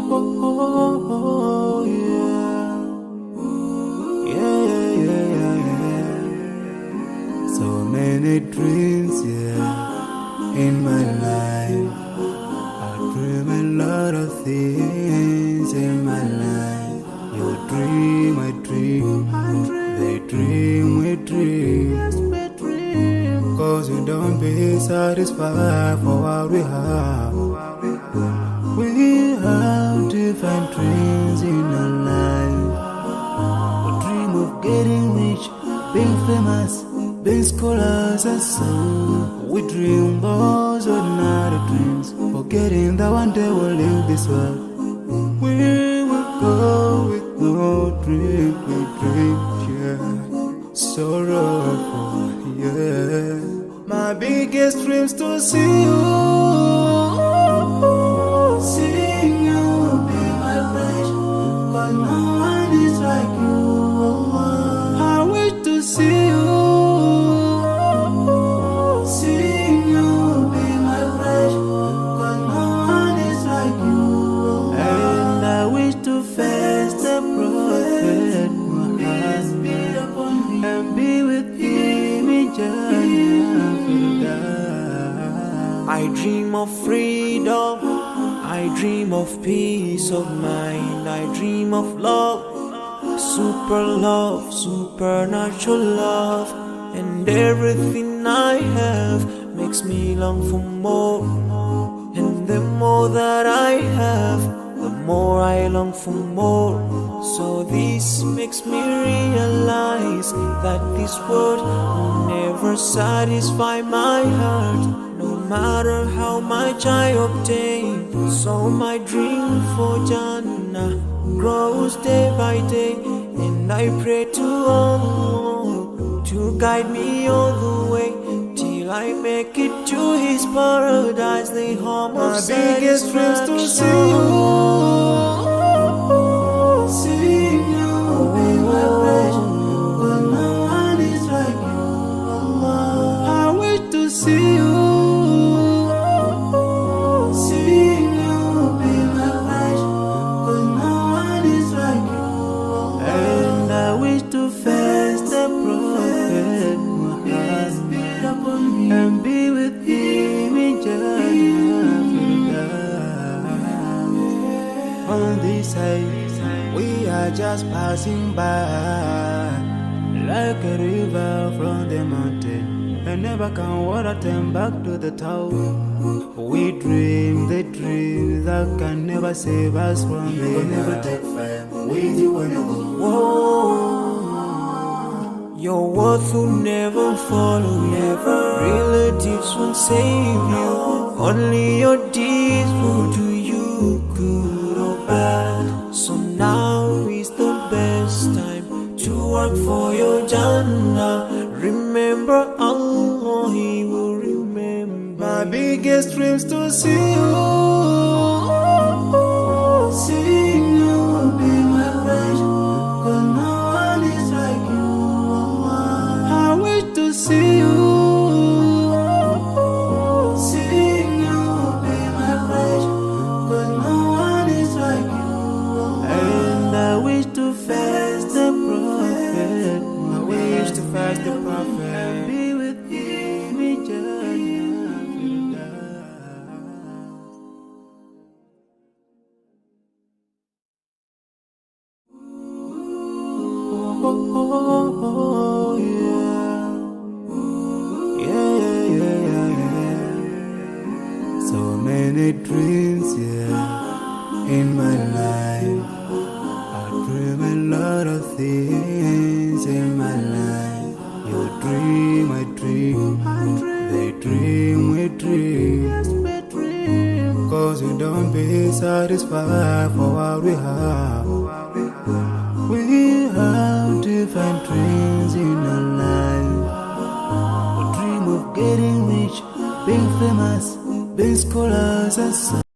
Oh, yeah. Yeah, yeah, yeah, yeah. So many dreams, yeah, in my life. I dream a lot of things in my life. You dream, I dream. They dream, we dream. Cause we don't be satisfied for what we have. We have different dreams in our life. We dream of getting rich, being famous, being scholars and so. We dream those ordinary dreams, forgetting that one day we'll leave this world. We will go with no dream, we dream, yeah. Sorrowful, yeah. My biggest dreams to see you, seeing you be my friend. Cause no one is like you. I wish to see you, seeing you be my friend. Cause no one is like you. And I wish to face the prophet Muhammad and be with him in Jannah. I dream of freedom, I dream of peace of mind, I dream of love, supernatural love, and everything I have makes me long for more. And the more that I have, the more I long for more. So this makes me realize that this world will never satisfy my heart, no matter how much I obtain. So my dream for Jannah grows day by day, and I pray to Allah to guide me all the way till I make it to His paradise, the home of satisfaction. My biggest dreams to see you, seeing you be my friend. Cause no one is like you. I wish to see you, seeing you be my friend. Cause no one is like you. And I wish to face the prophet Muhammad and be with him in Jannah. On this side, we are just passing by, like a river from the mountain, and never can water turn back to the town. We dream the dream that can never save us from the will never take fire with you when you go. Whoa. Your worth will never follow you. Relatives won't save you. Only your deeds will do you good or bad. So now is the best time to work for your Jannah. Remember Allah, He will remember. My biggest dreams to see you, seeing you be my friend. Cause no one is like you. I wish to see you, seeing you be my friend. Cause no one is like you. And I wish to face the prophet. I wish to face the prophet and be with him in Jannah. Oh, yeah. Yeah, yeah, yeah, yeah. So many dreams, yeah, in my life. I dream a lot of things in my life. You dream, I dream. They dream, we dream. Cause we don't be satisfied for what we have. We have different dreams in our life. We dream of getting rich, being famous, being scholars and so.